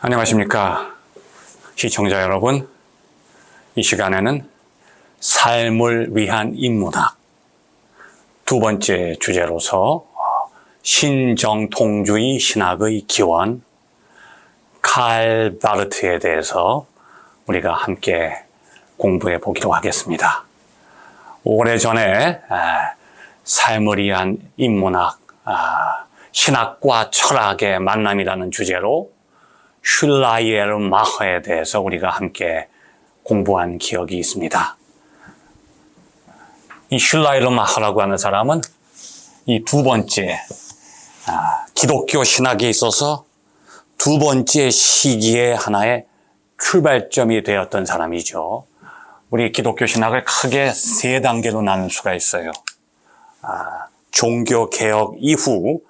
안녕하십니까 시청자 여러분. 이 시간에는 삶을 위한 인문학 두 번째 주제로서 신정통주의 신학의 기원 칼 바르트에 대해서 우리가 함께 공부해 보기로 하겠습니다. 오래전에 삶을 위한 인문학, 신학과 철학의 만남이라는 주제로 슐라이에르마허에 대해서 우리가 함께 공부한 기억이 있습니다. 이 슐라이에르마허라고 하는 사람은 이 두 번째 기독교 신학에 있어서 두 번째 시기의 하나의 출발점이 되었던 사람이죠. 우리 기독교 신학을 크게 세 단계로 나눌 수가 있어요. 종교개혁 이후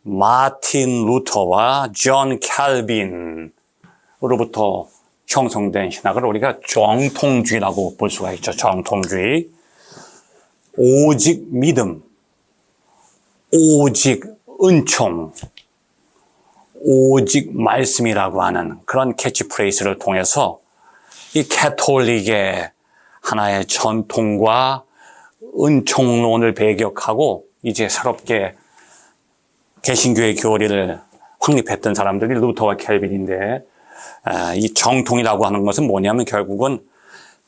마틴 루터와 존 캘빈으로부터 형성된 신학을 우리가 정통주의라고 볼 수가 있죠. 정통주의. 오직 믿음, 오직 은총, 오직 말씀이라고 하는 그런 캐치프레이즈를 통해서 이 캐톨릭의 하나의 전통과 은총론을 배격하고 이제 새롭게 개신교의 교리를 확립했던 사람들이 루터와 켈빈인데, 이 정통이라고 하는 것은 뭐냐면 결국은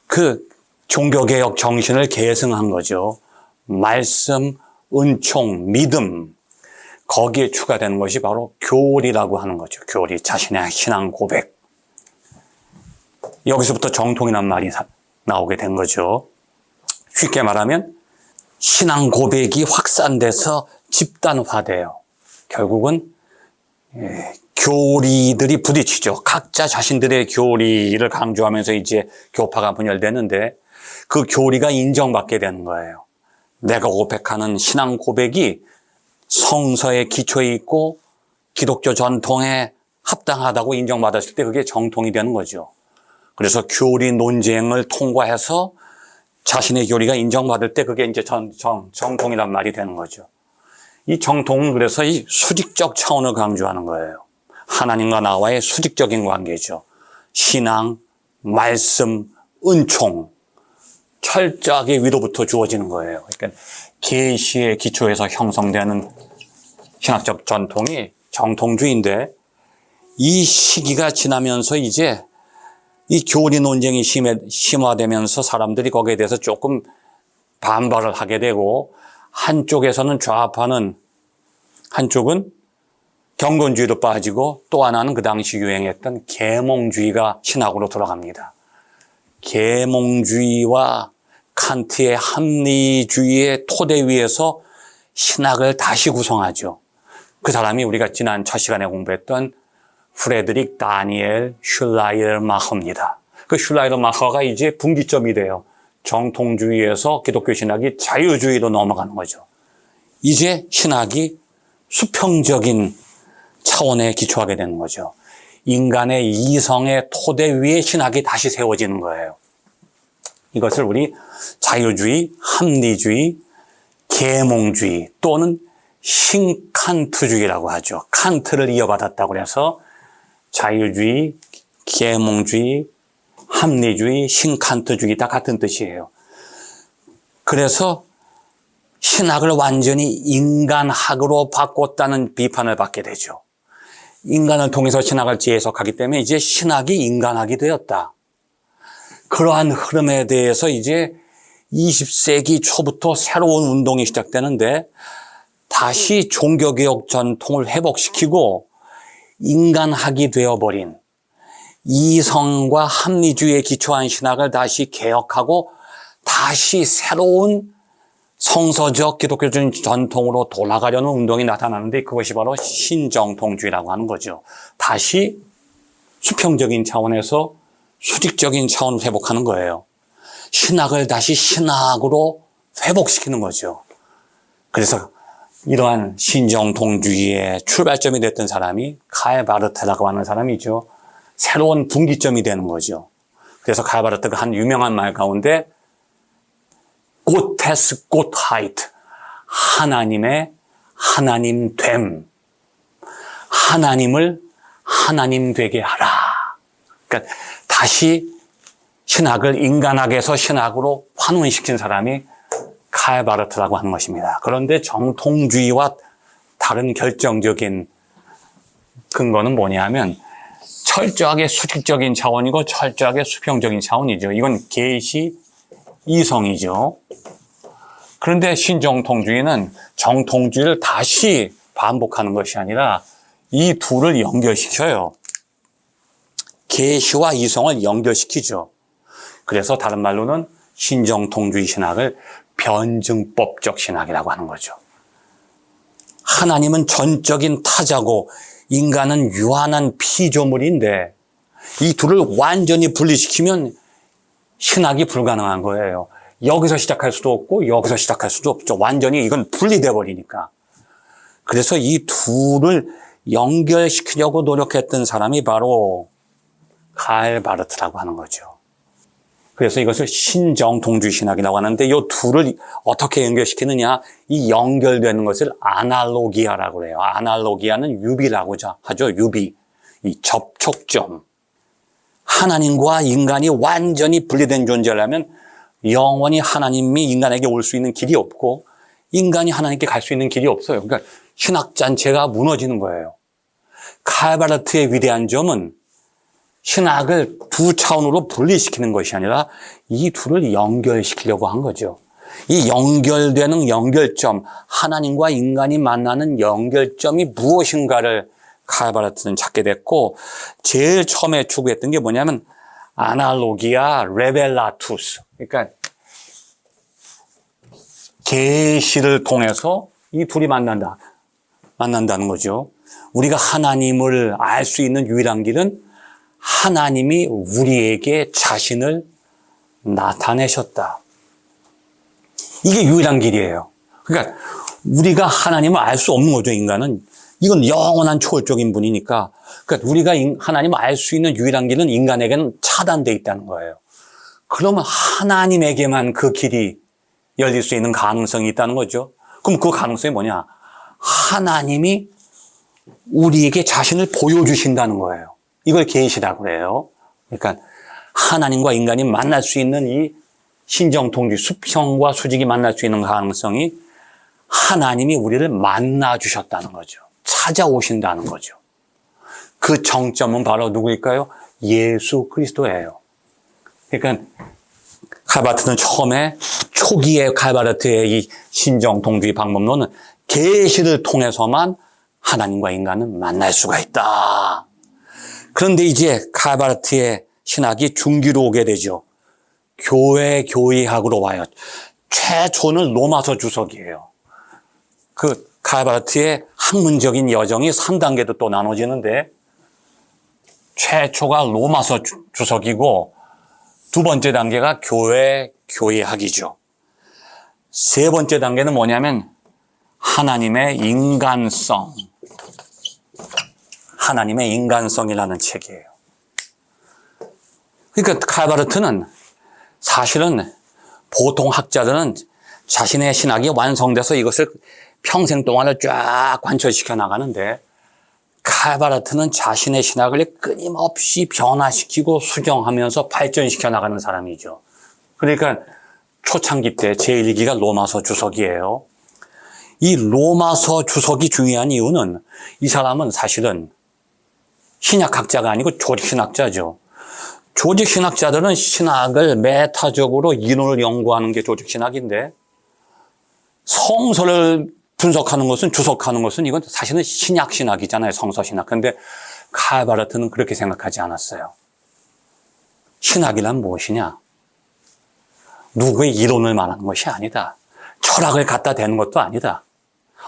그 종교개혁 정신을 계승한 거죠. 말씀, 은총, 믿음, 거기에 추가되는 것이 바로 교리라고 하는 거죠. 교리, 자신의 신앙 고백. 여기서부터 정통이란 말이 나오게 된 거죠. 쉽게 말하면 신앙 고백이 확산돼서 집단화돼요. 결국은 교리들이 부딪히죠. 각자 자신들의 교리를 강조하면서 이제 교파가 분열되는데 그 교리가 인정받게 되는 거예요. 내가 고백하는 신앙 고백이 성서의 기초에 있고 기독교 전통에 합당하다고 인정받았을 때 그게 정통이 되는 거죠. 그래서 교리 논쟁을 통과해서 자신의 교리가 인정받을 때 그게 이제 정통이란 말이 되는 거죠. 이 정통은 그래서 이 수직적 차원을 강조하는 거예요. 하나님과 나와의 수직적인 관계죠. 신앙, 말씀, 은총, 철저하게 위로부터 주어지는 거예요. 그러니까 계시의 기초에서 형성되는 신학적 전통이 정통주의인데, 이 시기가 지나면서 이제 이 교리 논쟁이 심화되면서 사람들이 거기에 대해서 조금 반발을 하게 되고, 한쪽에서는 좌파는, 한쪽은 경건주의로 빠지고, 또 하나는 그 당시 유행했던 계몽주의가 신학으로 들어갑니다. 계몽주의와 칸트의 합리주의의 토대 위에서 신학을 다시 구성하죠. 그 사람이 우리가 지난 첫 시간에 공부했던 프레드릭 다니엘 슐라이에르마허입니다. 그 슐라이에르마허가 이제 분기점이 돼요. 정통주의에서 기독교 신학이 자유주의로 넘어가는 거죠. 이제 신학이 수평적인 차원에 기초하게 되는 거죠. 인간의 이성의 토대 위에 신학이 다시 세워지는 거예요. 이것을 우리 자유주의, 합리주의, 계몽주의 또는 신칸트주의라고 하죠. 칸트를 이어받았다고 해서 자유주의, 계몽주의, 합리주의, 신칸트주의 다 같은 뜻이에요. 그래서 신학을 완전히 인간학으로 바꿨다는 비판을 받게 되죠. 인간을 통해서 신학을 재해석하기 때문에 이제 신학이 인간학이 되었다. 그러한 흐름에 대해서 이제 20세기 초부터 새로운 운동이 시작되는데, 다시 종교개혁 전통을 회복시키고 인간학이 되어버린 이성과 합리주의에 기초한 신학을 다시 개혁하고 다시 새로운 성서적 기독교적인 전통으로 돌아가려는 운동이 나타나는데, 그것이 바로 신정통주의라고 하는 거죠. 다시 수평적인 차원에서 수직적인 차원을 회복하는 거예요. 신학을 다시 신학으로 회복시키는 거죠. 그래서 이러한 신정통주의의 출발점이 됐던 사람이 칼 바르트라고 하는 사람이죠. 새로운 분기점이 되는 거죠. 그래서 칼 바르트가 한 유명한 말 가운데 고테스 고트하이트, 하나님의 하나님됨, 하나님을 하나님 되게 하라. 그러니까 다시 신학을 인간학에서 신학으로 환원시킨 사람이 칼 바르트라고 하는 것입니다. 그런데 정통주의와 다른 결정적인 근거는 뭐냐면 철저하게 수직적인 차원이고 철저하게 수평적인 차원이죠. 이건 계시 이성이죠. 그런데 신정통주의는 정통주의를 다시 반복하는 것이 아니라 이 둘을 연결시켜요. 계시와 이성을 연결시키죠. 그래서 다른 말로는 신정통주의 신학을 변증법적 신학이라고 하는 거죠. 하나님은 전적인 타자고 인간은 유한한 피조물인데 이 둘을 완전히 분리시키면 신학이 불가능한 거예요. 여기서 시작할 수도 없고 여기서 시작할 수도 없죠. 완전히 이건 분리돼 버리니까. 그래서 이 둘을 연결시키려고 노력했던 사람이 바로 칼 바르트라고 하는 거죠. 그래서 이것을 신정통주의 신학이라고 하는데 이 둘을 어떻게 연결시키느냐, 이 연결되는 것을 아날로기아라고 해요. 아날로기아는 유비라고 하죠. 유비, 이 접촉점. 하나님과 인간이 완전히 분리된 존재라면 영원히 하나님이 인간에게 올 수 있는 길이 없고 인간이 하나님께 갈 수 있는 길이 없어요. 그러니까 신학 전체가 무너지는 거예요. 칼 바르트의 위대한 점은 신학을 두 차원으로 분리시키는 것이 아니라 이 둘을 연결시키려고 한 거죠. 이 연결되는 연결점, 하나님과 인간이 만나는 연결점이 무엇인가를 칼 바르트는 찾게 됐고, 제일 처음에 추구했던 게 뭐냐면 아날로기아 레벨라투스, 그러니까 계시를 통해서 이 둘이 만난다는 거죠. 우리가 하나님을 알 수 있는 유일한 길은 하나님이 우리에게 자신을 나타내셨다. 이게 유일한 길이에요. 그러니까 우리가 하나님을 알 수 없는 거죠, 인간은. 이건 영원한 초월적인 분이니까. 그러니까 우리가 하나님을 알 수 있는 유일한 길은 인간에게는 차단되어 있다는 거예요. 그러면 하나님에게만 그 길이 열릴 수 있는 가능성이 있다는 거죠. 그럼 그 가능성이 뭐냐? 하나님이 우리에게 자신을 보여주신다는 거예요. 이걸 계시라고 그래요. 그러니까 하나님과 인간이 만날 수 있는 이 신정통주의, 수평과 수직이 만날 수 있는 가능성이 하나님이 우리를 만나 주셨다는 거죠. 찾아오신다는 거죠. 그 정점은 바로 누구일까요? 예수 그리스도예요. 그러니까 칼 바르트는 처음에 초기에 칼 바르트의 이 신정통주의 방법론은 계시를 통해서만 하나님과 인간은 만날 수가 있다. 그런데 이제 칼 바르트의 신학이 중기로 오게 되죠. 교회학으로 와요. 최초는 로마서 주석이에요. 그 칼 바르트의 학문적인 여정이 3단계도 또 나눠지는데, 최초가 로마서 주석이고 두 번째 단계가 교회학이죠. 세 번째 단계는 뭐냐면 하나님의 인간성이라는 책이에요. 그러니까 칼 바르트는 사실은 보통 학자들은 자신의 신학이 완성돼서 이것을 평생 동안을 쫙 관철시켜 나가는데, 칼 바르트는 자신의 신학을 끊임없이 변화시키고 수정하면서 발전시켜 나가는 사람이죠. 그러니까 초창기 때 제1기가 로마서 주석이에요. 이 로마서 주석이 중요한 이유는 이 사람은 사실은 신약학자가 아니고 조직신학자죠. 조직신학자들은 신학을 메타적으로 이론을 연구하는 게 조직신학인데, 성서를 분석하는 것은, 주석하는 것은 이건 사실은 신약신학이잖아요. 성서신학. 그런데 칼 바르트는 그렇게 생각하지 않았어요. 신학이란 무엇이냐? 누구의 이론을 말하는 것이 아니다. 철학을 갖다 대는 것도 아니다.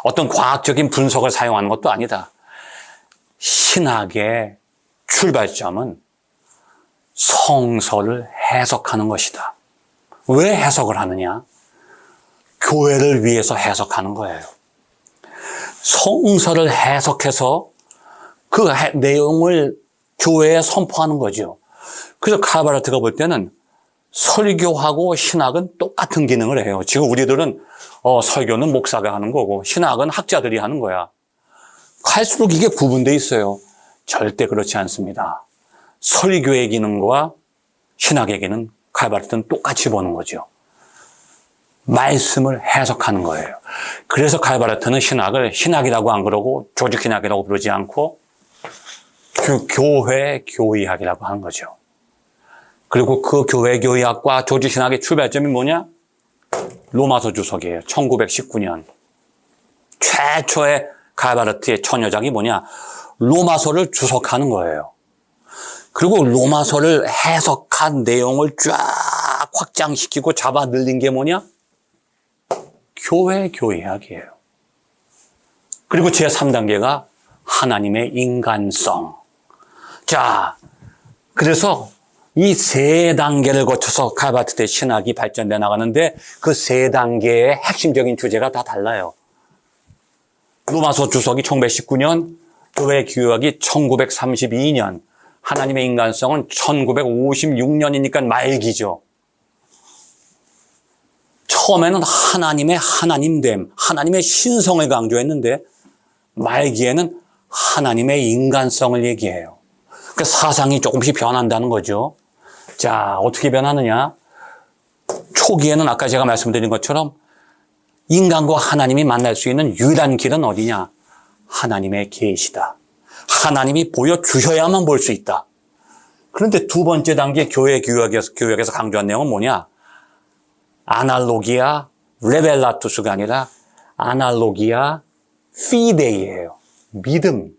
어떤 과학적인 분석을 사용하는 것도 아니다. 신학의 출발점은 성서를 해석하는 것이다. 왜 해석을 하느냐? 교회를 위해서 해석하는 거예요. 성서를 해석해서 그 내용을 교회에 선포하는 거죠. 그래서 칼 바르트가 볼 때는 설교하고 신학은 똑같은 기능을 해요. 지금 우리들은 설교는 목사가 하는 거고 신학은 학자들이 하는 거야. 갈수록 이게 구분되어 있어요. 절대 그렇지 않습니다. 설교의 기능과 신학의 기능 칼바르트는 똑같이 보는 거죠. 말씀을 해석하는 거예요. 그래서 칼바르트는 신학을 신학이라고 안 그러고 조직신학이라고 부르지 않고 교회 교의학이라고 하는 거죠. 그리고 그 교회 교의학과 조직신학의 출발점이 뭐냐? 로마서 주석이에요. 1919년. 최초의 칼바르트의 천여작이 뭐냐? 로마서를 주석하는 거예요. 그리고 로마서를 해석한 내용을 쫙 확장시키고 잡아 늘린 게 뭐냐? 교회 교의학이에요. 그리고 제3단계가 하나님의 인간성. 자, 그래서 이 세 단계를 거쳐서 칼바르트의 신학이 발전돼 나가는데 그 세 단계의 핵심적인 주제가 다 달라요. 로마서 주석이 1919년, 교회 교의학이 1932년, 하나님의 인간성은 1956년이니까 말기죠. 처음에는 하나님의 하나님됨, 하나님의 신성을 강조했는데 말기에는 하나님의 인간성을 얘기해요. 그러니까 사상이 조금씩 변한다는 거죠. 자, 어떻게 변하느냐? 초기에는 아까 제가 말씀드린 것처럼 인간과 하나님이 만날 수 있는 유일한 길은 어디냐? 하나님의 계시다. 하나님이 보여주셔야만 볼 수 있다. 그런데 두 번째 단계 교회 교역에서 강조한 내용은 뭐냐? 아날로기아 레벨라투스가 아니라 아날로기아 피데이예요. 믿음.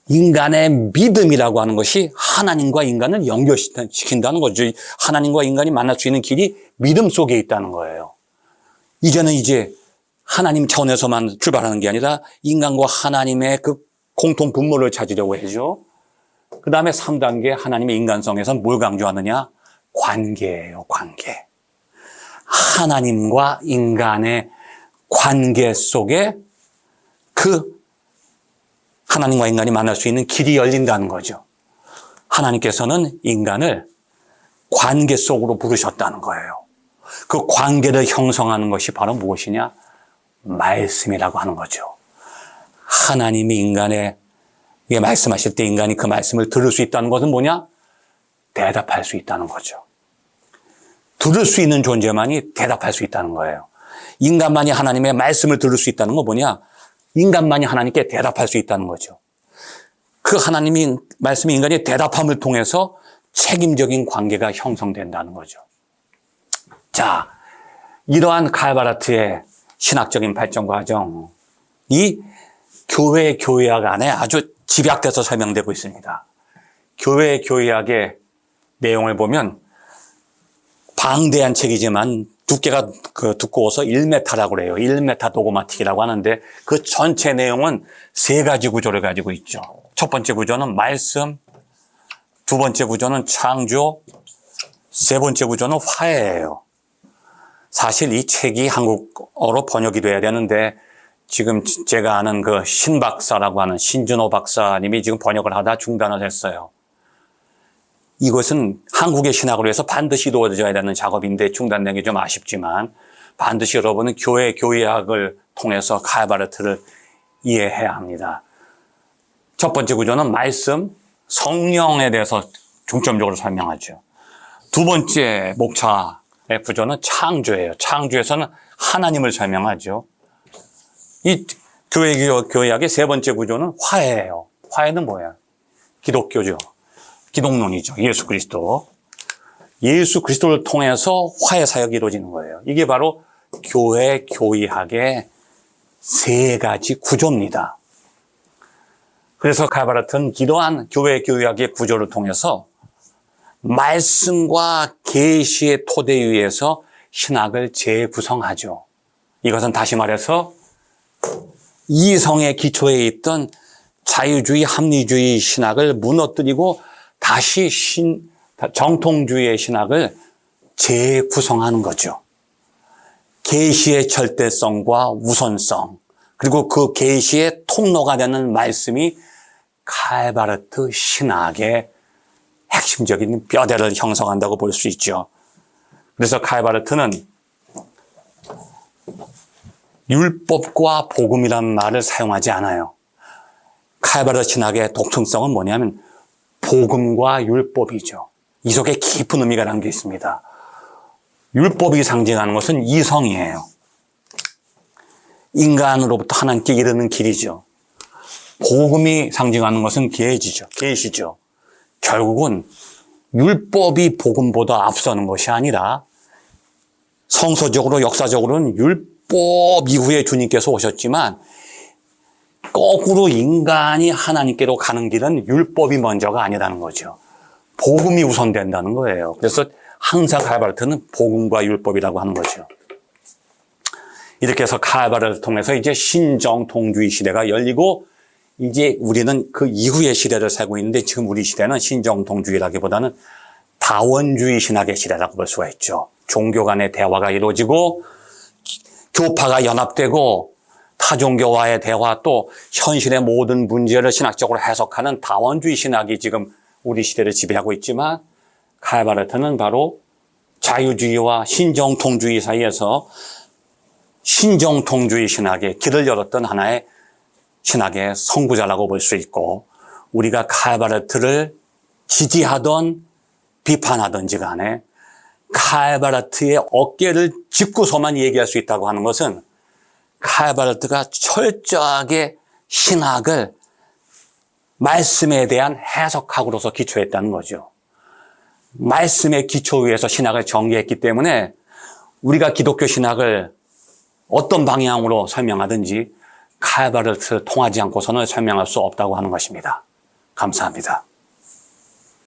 인간의 믿음이라고 하는 것이 하나님과 인간을 연결시킨다는 거죠. 하나님과 인간이 만날 수 있는 길이 믿음 속에 있다는 거예요. 이제는 이제 하나님 차원에서만 출발하는 게 아니라 인간과 하나님의 그 공통 분모를 찾으려고 해죠. 그 다음에 3단계 하나님의 인간성에서는 뭘 강조하느냐? 관계예요, 관계. 하나님과 인간의 관계 속에 그 하나님과 인간이 만날 수 있는 길이 열린다는 거죠. 하나님께서는 인간을 관계 속으로 부르셨다는 거예요. 그 관계를 형성하는 것이 바로 무엇이냐? 말씀이라고 하는 거죠. 하나님이 인간에게 말씀하실 때 인간이 그 말씀을 들을 수 있다는 것은 뭐냐? 대답할 수 있다는 거죠. 들을 수 있는 존재만이 대답할 수 있다는 거예요. 인간만이 하나님의 말씀을 들을 수 있다는 건 뭐냐? 인간만이 하나님께 대답할 수 있다는 거죠. 그 하나님이 말씀이 인간의 대답함을 통해서 책임적인 관계가 형성된다는 거죠. 자, 이러한 칼바르트의 신학적인 발전 과정, 이 교회 교의학 안에 아주 집약돼서 설명되고 있습니다. 교회 교의학의 내용을 보면 방대한 책이지만 두께가 두꺼워서 1m라고 그래요. 1m 도그마틱이라고 하는데 그 전체 내용은 세 가지 구조를 가지고 있죠. 첫 번째 구조는 말씀, 두 번째 구조는 창조, 세 번째 구조는 화해예요. 사실 이 책이 한국어로 번역이 돼야 되는데 지금 제가 아는 그 신 박사라고 하는 신준호 박사님이 지금 번역을 하다 중단을 했어요. 이것은 한국의 신학을 위해서 반드시 이루어져야 되는 작업인데 중단된 게 좀 아쉽지만 반드시 여러분은 교회 교의학을 통해서 칼바르트를 이해해야 합니다. 첫 번째 구조는 말씀, 성령에 대해서 중점적으로 설명하죠. 두 번째 목차의 구조는 창조예요. 창조에서는 하나님을 설명하죠. 이 교회 교의학의 세 번째 구조는 화해예요. 화해는 뭐야? 기독교죠. 기독론이죠. 예수 그리스도. 예수 그리스도를 통해서 화해 사역이 이루어지는 거예요. 이게 바로 교회 교의학의 세 가지 구조입니다. 그래서 칼바르트는 이러한 교회 교의학의 구조를 통해서 말씀과 계시의 토대 위에서 신학을 재구성하죠. 이것은 다시 말해서 이성의 기초에 있던 자유주의, 합리주의 신학을 무너뜨리고 다시 정통주의의 신학을 재구성하는 거죠. 계시의 절대성과 우선성, 그리고 그 계시의 통로가 되는 말씀이 칼바르트 신학의 핵심적인 뼈대를 형성한다고 볼 수 있죠. 그래서 칼바르트는 율법과 복음이라는 말을 사용하지 않아요. 칼바르트 신학의 독특성은 뭐냐면 복음과 율법이죠. 이 속에 깊은 의미가 담겨 있습니다. 율법이 상징하는 것은 이성이에요. 인간으로부터 하나님께 이르는 길이죠. 복음이 상징하는 것은 계시죠. 결국은 율법이 복음보다 앞서는 것이 아니라 성서적으로 역사적으로는 율법 이후에 주님께서 오셨지만 거꾸로 인간이 하나님께로 가는 길은 율법이 먼저가 아니라는 거죠. 복음이 우선된다는 거예요. 그래서 항상 칼바르트는 복음과 율법이라고 하는 거죠. 이렇게 해서 칼바르트를 통해서 이제 신정통주의 시대가 열리고 이제 우리는 그 이후의 시대를 살고 있는데 지금 우리 시대는 신정통주의라기보다는 다원주의 신학의 시대라고 볼 수가 있죠. 종교 간의 대화가 이루어지고 교파가 연합되고 타종교와의 대화 또 현실의 모든 문제를 신학적으로 해석하는 다원주의 신학이 지금 우리 시대를 지배하고 있지만 칼바르트는 바로 자유주의와 신정통주의 사이에서 신정통주의 신학의 길을 열었던 하나의 신학의 선구자라고 볼 수 있고 우리가 칼바르트를 지지하던 비판하든지 간에 칼바르트의 어깨를 짚고서만 얘기할 수 있다고 하는 것은 칼바르트가 철저하게 신학을 말씀에 대한 해석학으로서 기초했다는 거죠. 말씀의 기초 위에서 신학을 전개했기 때문에 우리가 기독교 신학을 어떤 방향으로 설명하든지 칼바르트를 통하지 않고서는 설명할 수 없다고 하는 것입니다. 감사합니다.